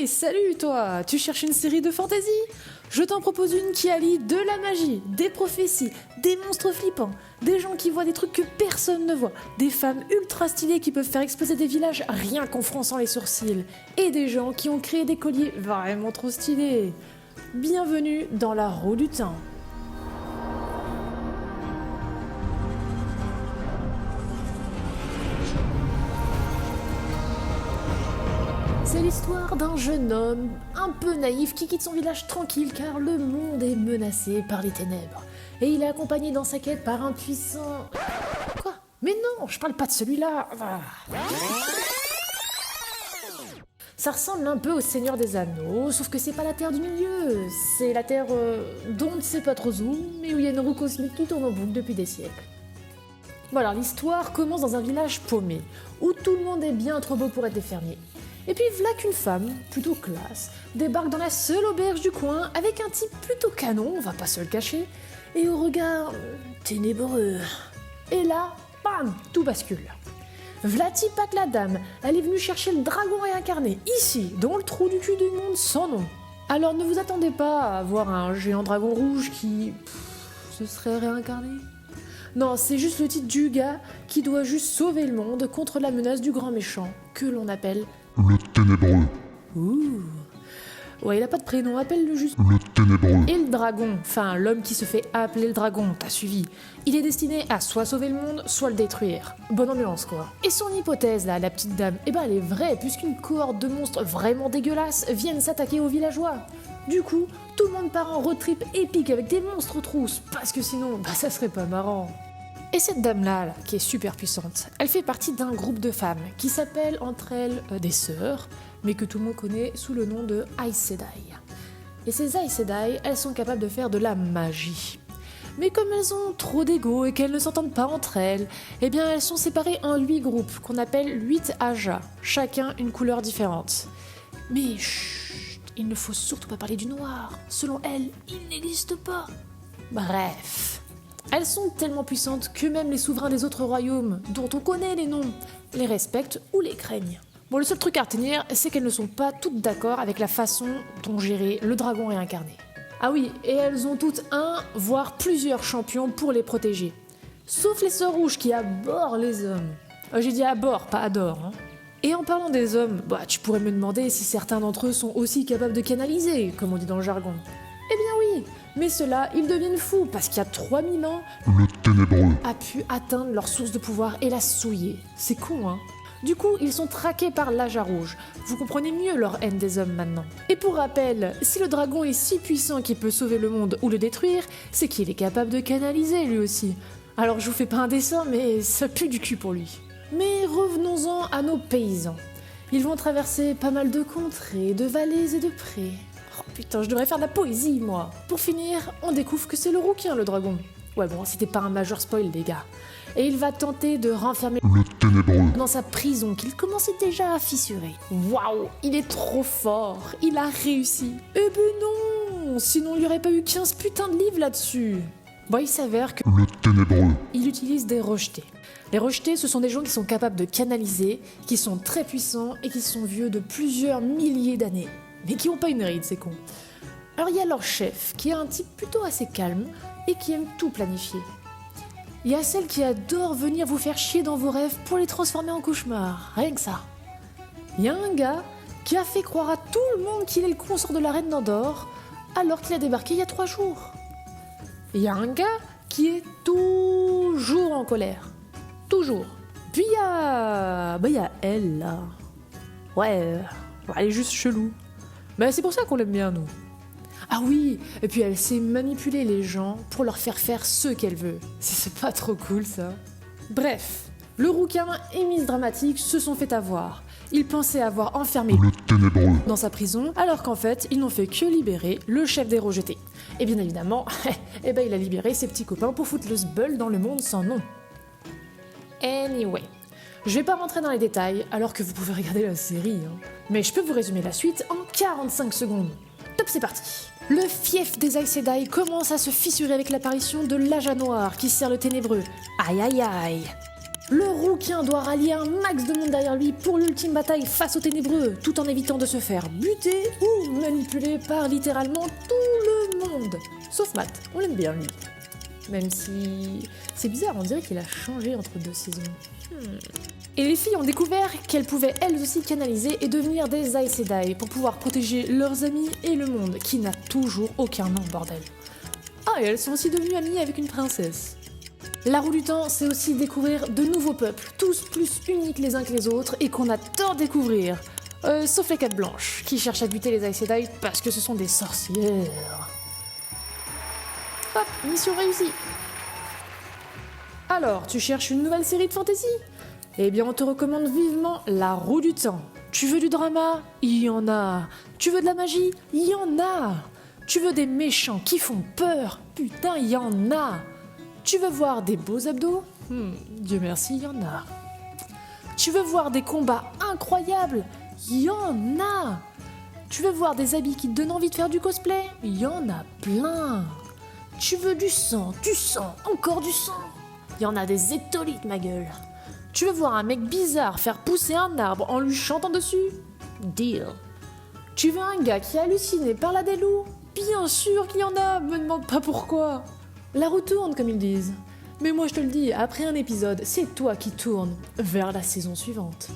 Hey, salut toi! Tu cherches une série de fantasy? Je t'en propose une qui allie de la magie, des prophéties, des monstres flippants, des gens qui voient des trucs que personne ne voit, des femmes ultra stylées qui peuvent faire exploser des villages rien qu'en fronçant les sourcils, et des gens qui ont créé des colliers vraiment trop stylés. Bienvenue dans la roue du temps. C'est l'histoire d'un jeune homme un peu naïf qui quitte son village tranquille car le monde est menacé par les ténèbres. Et il est accompagné dans sa quête par un puissant... Quoi? Mais non, je parle pas de celui-là. Ça ressemble un peu au Seigneur des Anneaux, sauf que c'est pas la Terre du Milieu, c'est la Terre dont on ne sait pas trop où, mais où il y a une roue cosmique qui tourne en boucle depuis des siècles. Bon alors l'histoire commence dans un village paumé, où tout le monde est bien trop beau pour être des fermiers. Et puis voilà qu'une femme, plutôt classe, débarque dans la seule auberge du coin avec un type plutôt canon, on va pas se le cacher, et au regard ténébreux. Et là, bam, tout bascule. Vlati Pak la dame, elle est venue chercher le dragon réincarné, ici, dans le trou du cul du monde sans nom. Alors ne vous attendez pas à voir un géant dragon rouge qui... se serait réincarné. Non, c'est juste le titre du gars qui doit juste sauver le monde contre la menace du grand méchant, que l'on appelle... le ténébreux. Ouh. Ouais, il a pas de prénom, appelle-le juste... le ténébreux. Et le dragon, enfin l'homme qui se fait appeler le dragon, t'as suivi. Il est destiné à soit sauver le monde, soit le détruire. Bonne ambiance quoi. Et son hypothèse là, la petite dame, eh ben elle est vraie, puisqu'une cohorte de monstres vraiment dégueulasses viennent s'attaquer aux villageois. Du coup, tout le monde part en road trip épique avec des monstres trousses, parce que sinon, bah ça serait pas marrant. Et cette dame-là, qui est super puissante, elle fait partie d'un groupe de femmes qui s'appellent entre elles des sœurs, mais que tout le monde connaît sous le nom de Aes Sedai. Et ces Aes Sedai, elles sont capables de faire de la magie. Mais comme elles ont trop d'ego et qu'elles ne s'entendent pas entre elles, eh bien elles sont séparées en 8 groupes qu'on appelle 8 Ajas, chacun une couleur différente. Mais chut, il ne faut surtout pas parler du noir. Selon elles, il n'existe pas. Bref... Elles sont tellement puissantes que même les souverains des autres royaumes, dont on connaît les noms, les respectent ou les craignent. Bon, le seul truc à retenir, c'est qu'elles ne sont pas toutes d'accord avec la façon dont gérer le dragon réincarné. Ah oui, et elles ont toutes un, voire plusieurs champions pour les protéger. Sauf les sœurs rouges qui abhorrent les hommes. J'ai dit abhorrent, pas adorent. Hein. Et en parlant des hommes, bah tu pourrais me demander si certains d'entre eux sont aussi capables de canaliser, comme on dit dans le jargon. Eh bien oui, mais ceux-là, ils deviennent fous parce qu'il y a 3000 ans, le ténébreux. a pu atteindre leur source de pouvoir et la souiller. C'est con, hein. Du coup, ils sont traqués par l'Aja rouge. Vous comprenez mieux leur haine des hommes maintenant. Et pour rappel, si le dragon est si puissant qu'il peut sauver le monde ou le détruire, c'est qu'il est capable de canaliser lui aussi. Alors je vous fais pas un dessin, mais ça pue du cul pour lui. Mais revenons-en à nos paysans. Ils vont traverser pas mal de contrées, de vallées et de prés. Oh putain, je devrais faire de la poésie, moi. Pour finir, on découvre que c'est le rouquin, le dragon. Ouais bon, c'était pas un majeur spoil, les gars. Et il va tenter de renfermer le ténébreux dans sa prison qu'il commençait déjà à fissurer. Waouh, il est trop fort, il a réussi. Eh ben non, sinon il n'y aurait pas eu 15 putains de livres là-dessus. Bon, il s'avère que le ténébreux. il utilise des rejetés. Les rejetés, ce sont des gens qui sont capables de canaliser, qui sont très puissants et qui sont vieux de plusieurs milliers d'années. Mais qui n'ont pas une ride, c'est con. Alors il y a leur chef, qui est un type plutôt assez calme et qui aime tout planifier. Il y a celle qui adore venir vous faire chier dans vos rêves pour les transformer en cauchemars, rien que ça. Il y a un gars qui a fait croire à tout le monde qu'il est le consort de la reine d'Andorre, alors qu'il a débarqué il y a 3 jours. Il y a un gars qui est toujours en colère. Toujours. Puis il y a elle, là. Ouais, elle est juste chelou. Mais c'est pour ça qu'on l'aime bien, nous. Ah oui, et puis elle sait manipuler les gens pour leur faire ce qu'elle veut. C'est pas trop cool, ça. Bref, le rouquin et Miss Dramatique se sont fait avoir. Ils pensaient avoir enfermé le ténébreux. dans sa prison, alors qu'en fait, ils n'ont fait que libérer le chef des rejetés. Et bien évidemment, il a libéré ses petits copains pour foutre le sbeul dans le monde sans nom. Anyway, je vais pas rentrer dans les détails, alors que vous pouvez regarder la série, hein. Mais je peux vous résumer la suite en 45 secondes. Top, c'est parti. Le fief des Aes Sedai commence à se fissurer avec l'apparition de l'Aja noir qui sert le ténébreux. Aïe aïe aïe. Le rouquin doit rallier un max de monde derrière lui pour l'ultime bataille face aux ténébreux, tout en évitant de se faire buter ou manipuler par littéralement tout le monde. Sauf Matt, on l'aime bien lui. Même si... c'est bizarre, on dirait qu'il a changé entre 2 saisons. Et les filles ont découvert qu'elles pouvaient elles aussi canaliser et devenir des Aes Sedai pour pouvoir protéger leurs amis et le monde, qui n'a toujours aucun nom, bordel. Ah, et elles sont aussi devenues amies avec une princesse. La roue du temps, c'est aussi découvrir de nouveaux peuples, tous plus uniques les uns que les autres, et qu'on adore découvrir. Sauf les 4 blanches, qui cherchent à buter les Aes Sedai parce que ce sont des sorcières. Hop, mission réussie. Alors, tu cherches une nouvelle série de fantasy ? Eh bien, on te recommande vivement La Roue du Temps. Tu veux du drama ? Il y en a. Tu veux de la magie ? Il y en a. Tu veux des méchants qui font peur ? Putain, il y en a. Tu veux voir des beaux abdos ? Dieu merci, il y en a. Tu veux voir des combats incroyables ? Il y en a. Tu veux voir des habits qui te donnent envie de faire du cosplay ? Il y en a plein. Tu veux du sang, encore du sang. Il y en a des hectolitres, ma gueule. Tu veux voir un mec bizarre faire pousser un arbre en lui chantant dessus ? Deal. Tu veux un gars qui est halluciné par la des loups ? Bien sûr qu'il y en a, me demande pas pourquoi. La roue tourne, comme ils disent. Mais moi je te le dis, après un épisode, c'est toi qui tournes vers la saison suivante.